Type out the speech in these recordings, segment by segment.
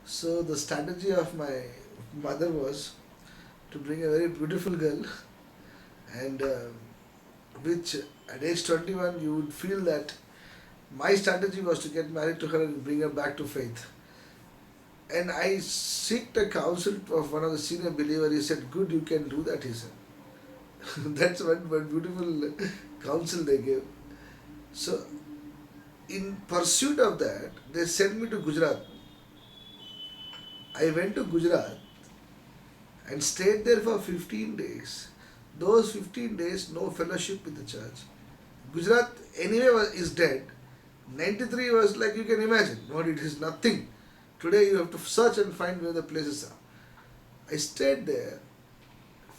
So the strategy of my mother was to bring a very beautiful girl, and which at age 21 you would feel that my strategy was to get married to her and bring her back to faith. And I seeked a counsel of one of the senior believers. He said, "Good, you can do that," he said. That's one beautiful counsel they gave. So, in pursuit of that, they sent me to Gujarat. I went to Gujarat and stayed there for 15 days. Those 15 days, no fellowship with the church. Gujarat anyway is dead. 93 was like you can imagine. What it is nothing. Today you have to search and find where the places are. I stayed there.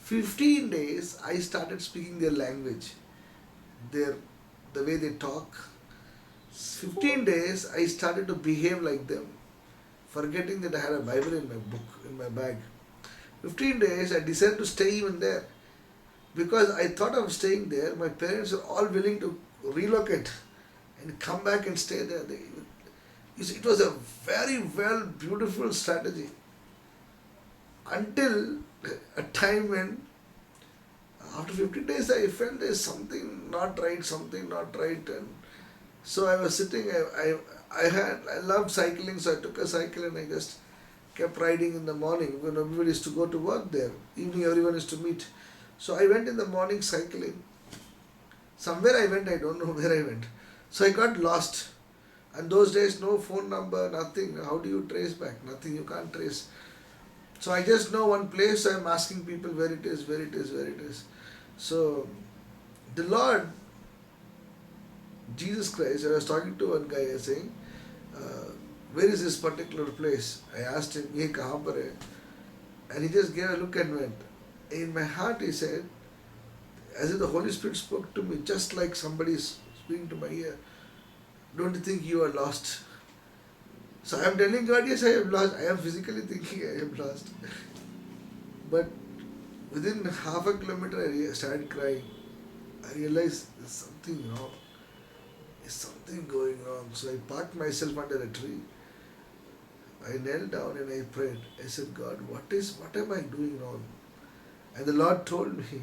15 days I started speaking their language. Their the way they talk. 15 days I started to behave like them, forgetting that I had a Bible in my book, in my bag. 15 days I decided to stay even there. Because I thought of staying there, my parents were all willing to relocate and come back and stay there. You see, it was a very well, beautiful strategy. Until a time when, after 15 days, I felt there's something not right, and so I was sitting. I loved cycling, so I took a cycle and I just kept riding in the morning when everybody used to go to work there. Evening, everyone used to meet. So I went in the morning cycling. Somewhere I went, I don't know where I went. So I got lost. And those days, no phone number, nothing. How do you trace back? Nothing, you can't trace. So I just know one place, I'm asking people where it is, where it is, where it is. So the Lord, Jesus Christ, I was talking to one guy saying, where is this particular place? I asked him, ye kahan par hai? And he just gave a look and went. In my heart, he said, as if the Holy Spirit spoke to me, just like somebody is speaking to my ear, don't you think you are lost? So I am telling God, yes, I am lost. I am physically thinking I am lost. But within half a kilometer, I started crying. I realized there's something wrong. There's something going wrong. So I parked myself under a tree. I knelt down and I prayed. I said, God, what am I doing wrong? And the Lord told me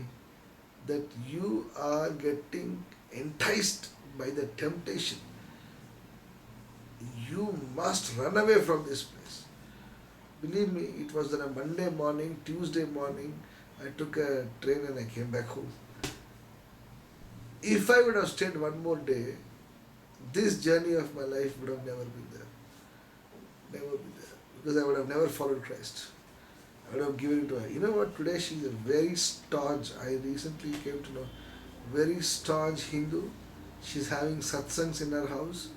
that you are getting enticed by the temptation. You must run away from this place. Believe me, it was on a Monday morning, Tuesday morning, I took a train and I came back home. If I would have stayed one more day, this journey of my life would have never been there. Never been there. Because I would have never followed Christ. I would have given it to her. You know what? Today she is a very staunch, I recently came to know, very staunch Hindu. She's having satsangs in her house.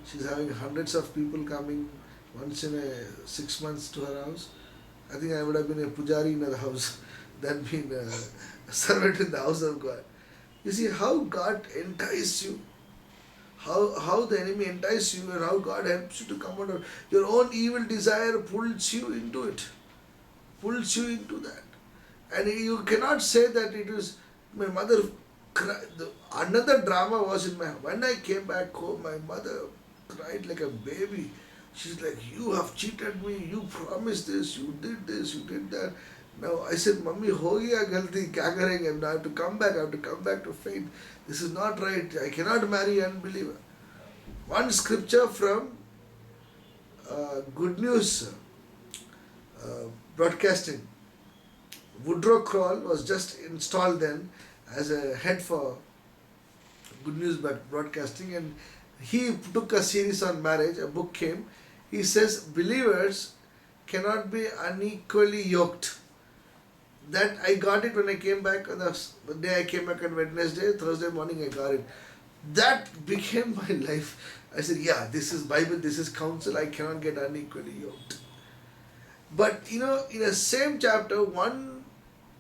She's having hundreds of people coming once in 6 months to her house. I think I would have been a pujari in her house than being a servant in the house of God. You see how God enticed you, how the enemy entices you, and how God helps you to come out of your own evil desire, pulls you into it, pulls you into that. And you cannot say that it is my mother. Another drama was in my, when I came back home, my mother cried like a baby. She's like, you have cheated me, you promised this, you did that. Now I said, Mummy, ho gaya galti, kya karenge? Now I have to come back to faith. This is not right. I cannot marry an unbeliever. One scripture from Good News Broadcasting. Woodrow Kroll was just installed then as a head for Good News Broadcasting, and he took a series on marriage. A book came. He says believers cannot be unequally yoked. That I got it when I came back on the day I came back on Wednesday, Thursday morning I got it. That became my life. I said, yeah, this is Bible, this is counsel, I cannot get unequally yoked. But in the same chapter, one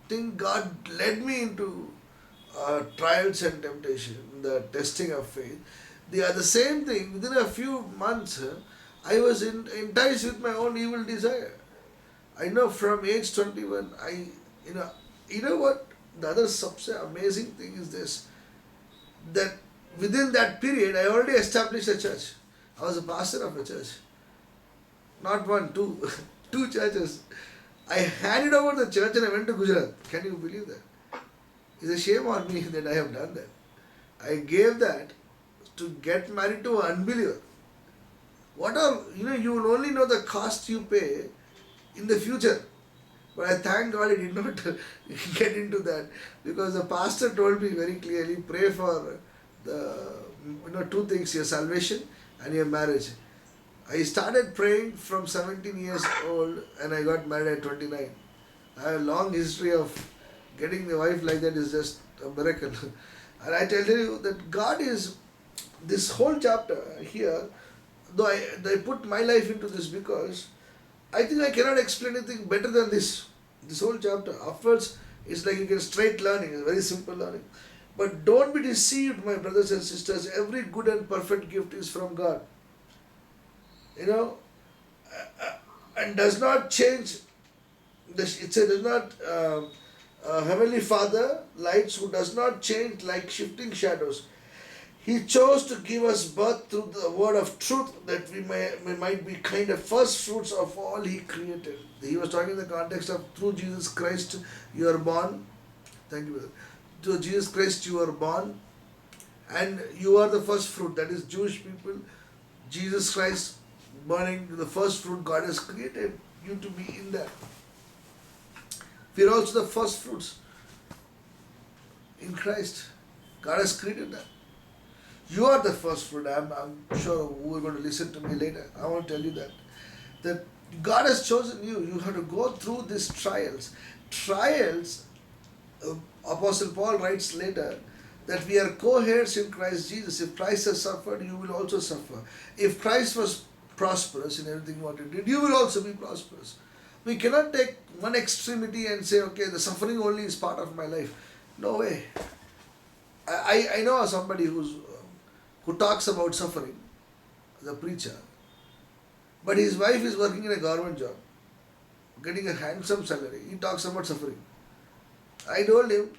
thing God led me into trials and temptation, the testing of faith. The same thing, within a few months, I was enticed with my own evil desire. I know from age 21, you know what? The other amazing thing is this, that within that period, I already established a church. I was a pastor of a church. Not one, two, two churches. I handed over the church and I went to Gujarat. Can you believe that? It's a shame on me that I have done that. I gave that to get married to an unbeliever. What are, you will only know the cost you pay in the future. But I thank God I did not get into that, because the pastor told me very clearly, pray for the, two things, your salvation and your marriage. I started praying from 17 years old and I got married at 29. I have a long history of getting a wife like that is just a miracle. And I tell you that God is, this whole chapter here, though I put my life into this because I think I cannot explain anything better than this. This whole chapter. Afterwards, it's like you get straight learning, it's very simple learning. But don't be deceived, my brothers and sisters. Every good and perfect gift is from God. And does not change. It says, does not, Heavenly Father lights who does not change like shifting shadows. He chose to give us birth through the word of truth, that we might be kind of first fruits of all He created. He was talking in the context of through Jesus Christ you are born. Thank you, brother. Through Jesus Christ you are born, and you are the first fruit. That is Jewish people. Jesus Christ burning the first fruit. God has created you to be in that. We are also the first fruits in Christ. God has created that. You are the first fruit. I'm sure who are going to listen to me later. I want to tell you that God has chosen you. You have to go through these trials. Trials, Apostle Paul writes later, that we are co-heirs in Christ Jesus. If Christ has suffered, you will also suffer. If Christ was prosperous in everything what He did, you will also be prosperous. We cannot take one extremity and say, okay, the suffering only is part of my life. No way. I know somebody who talks about suffering, the preacher, but his wife is working in a government job, getting a handsome salary. He talks about suffering. I told him,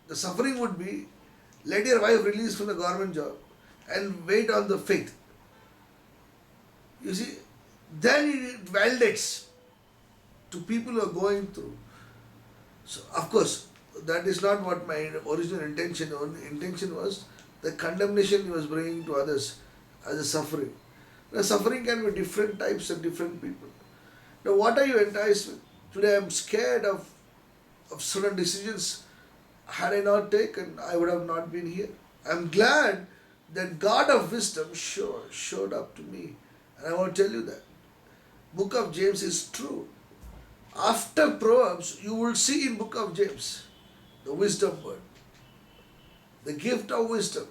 the suffering would be, let your wife release from the government job and wait on the faith. You see, then it validates to people who are going through. So, of course, that is not what my original intention. The intention was the condemnation he was bringing to others as a suffering. Now, suffering can be different types and different people. Now, what are you enticed with? Today, I am scared of certain decisions. Had I not taken, I would have not been here. I am glad that God of wisdom showed up to me. And I want to tell you that. Book of James is true. After Proverbs, you will see in Book of James the wisdom word, the gift of wisdom.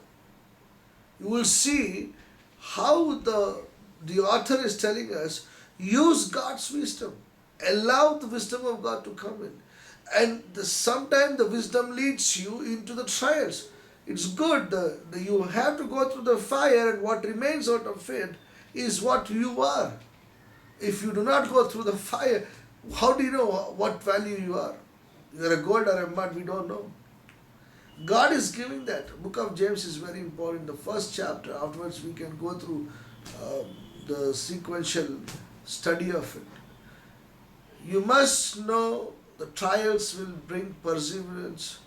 You will see how the author is telling us, use God's wisdom. Allow the wisdom of God to come in. And sometimes the wisdom leads you into the trials. It's good. You have to go through the fire, and what remains out of it is what you are. If you do not go through the fire, how do you know what value you are? You are a gold or a mud, we don't know. God is giving that. Book of James is very important. The first chapter, afterwards we can go through the sequential study of it. You must know the trials will bring perseverance.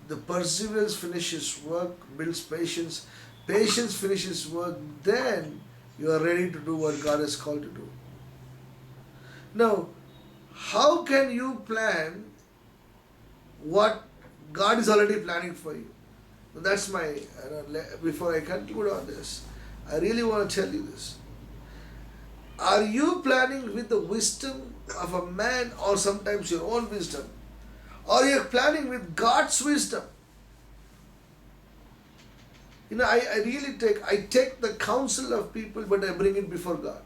The perseverance finishes work, builds patience. Patience finishes work. Then you are ready to do what God has called to do. Now, how can you plan what God is already planning for you? That's my, before I conclude on this, I really want to tell you this. Are you planning with the wisdom of a man, or sometimes your own wisdom? Or you're planning with God's wisdom? I really take the counsel of people, but I bring it before God.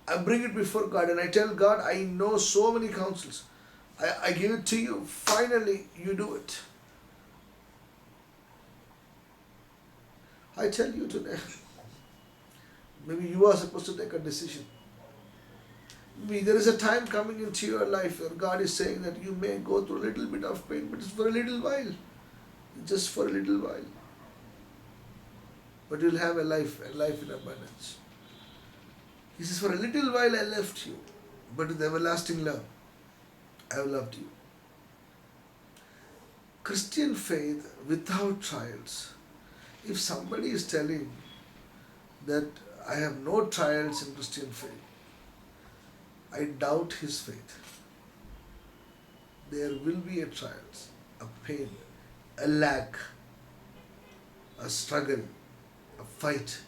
I bring it before God and I tell God, I know so many counsels. I give it to you. Finally, you do it. I tell you today, maybe you are supposed to take a decision. Maybe there is a time coming into your life where God is saying that you may go through a little bit of pain, but it's for a little while. Just for a little while. But you'll have a life in abundance. He says, for a little while I left you, but with everlasting love I have loved you. Christian faith without trials. If somebody is telling that I have no trials in Christian faith, I doubt his faith. There will be a trials, a pain, a lack, a struggle, a fight.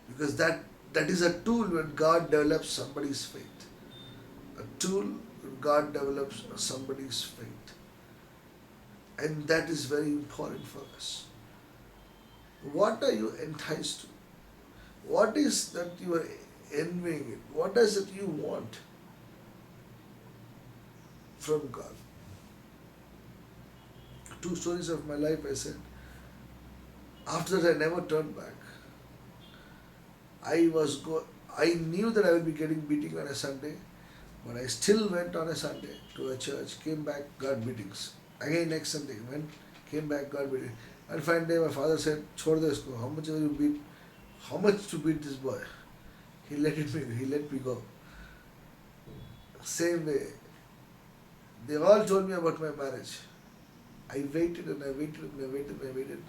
Because that is a tool when God develops somebody's faith. A tool when God develops somebody's faith. And that is very important for us. What are you enticed to? What is that you are envying it? What is it you want from God? 2 stories of my life, I said. After that, I never turned back. I knew that I would be getting beating on a Sunday, but I still went on a Sunday to a church, came back, got beatings. Again next Sunday, went, came back, got beating. And one day my father said, "Chhod de isko, how much will you beat? How much to beat this boy?" He let me go. Same way. They all told me about my marriage. I waited and I waited and I waited and I waited.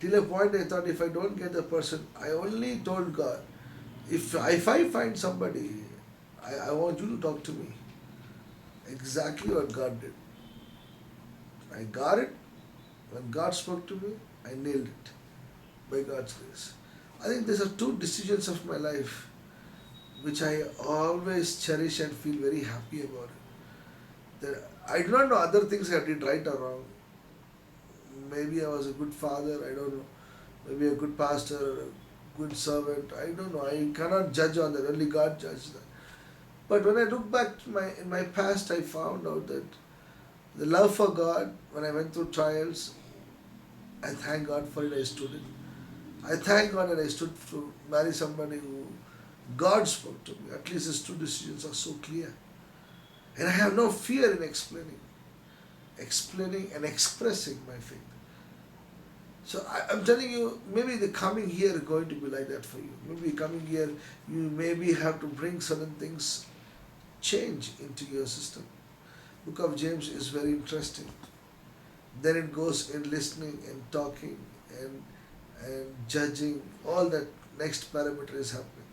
Till a point I thought, if I don't get the person, I only told God, if I find somebody, I want you to talk to me. Exactly what God did. I got it. When God spoke to me, I nailed it by God's grace. I think these are 2 decisions of my life which I always cherish and feel very happy about it. That I do not know other things I did right or wrong. Maybe I was a good father, I don't know. Maybe a good pastor or a good servant, I don't know. I cannot judge on that, only God judges that. But when I look back to in my past, I found out that the love for God, when I went through trials, I thank God for it, I stood it. I thank God that I stood to marry somebody who God spoke to me. At least these 2 decisions are so clear. And I have no fear in explaining and expressing my faith. So I'm telling you, maybe the coming year is going to be like that for you. Maybe coming year, you maybe have to bring certain things, change into your system. Book of James is very interesting. Then it goes in listening and talking and judging. All that next parameter is happening.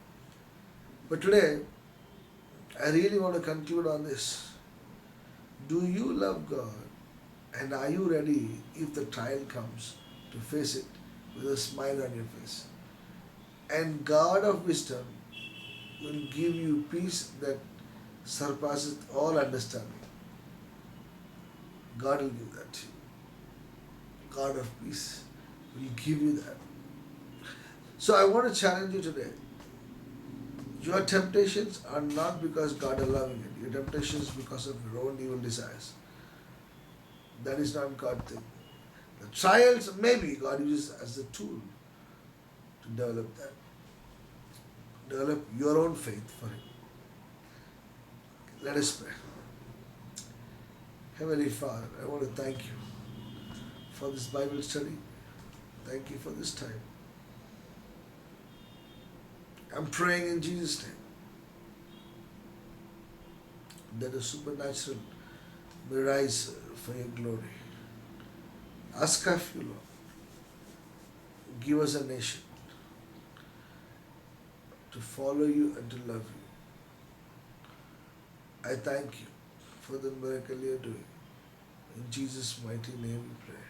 But today, I really want to conclude on this. Do you love God? And are you ready, if the trial comes, to face it with a smile on your face? And God of wisdom will give you peace that surpasses all understanding. God will give that to you. God of peace will give you that. So I want to challenge you today. Your temptations are not because God is allowing it. Your temptations because of your own evil desires. That is not God's thing. The trials, maybe God uses as a tool to develop that. Develop your own faith for Him. Let us pray. Heavenly Father, I want to thank you for this Bible study. Thank you for this time. I'm praying in Jesus' name that the supernatural may rise for your glory. Ask of you, Lord, give us a nation to follow you and to love you. I thank you for the miracle you are doing. In Jesus' mighty name we pray.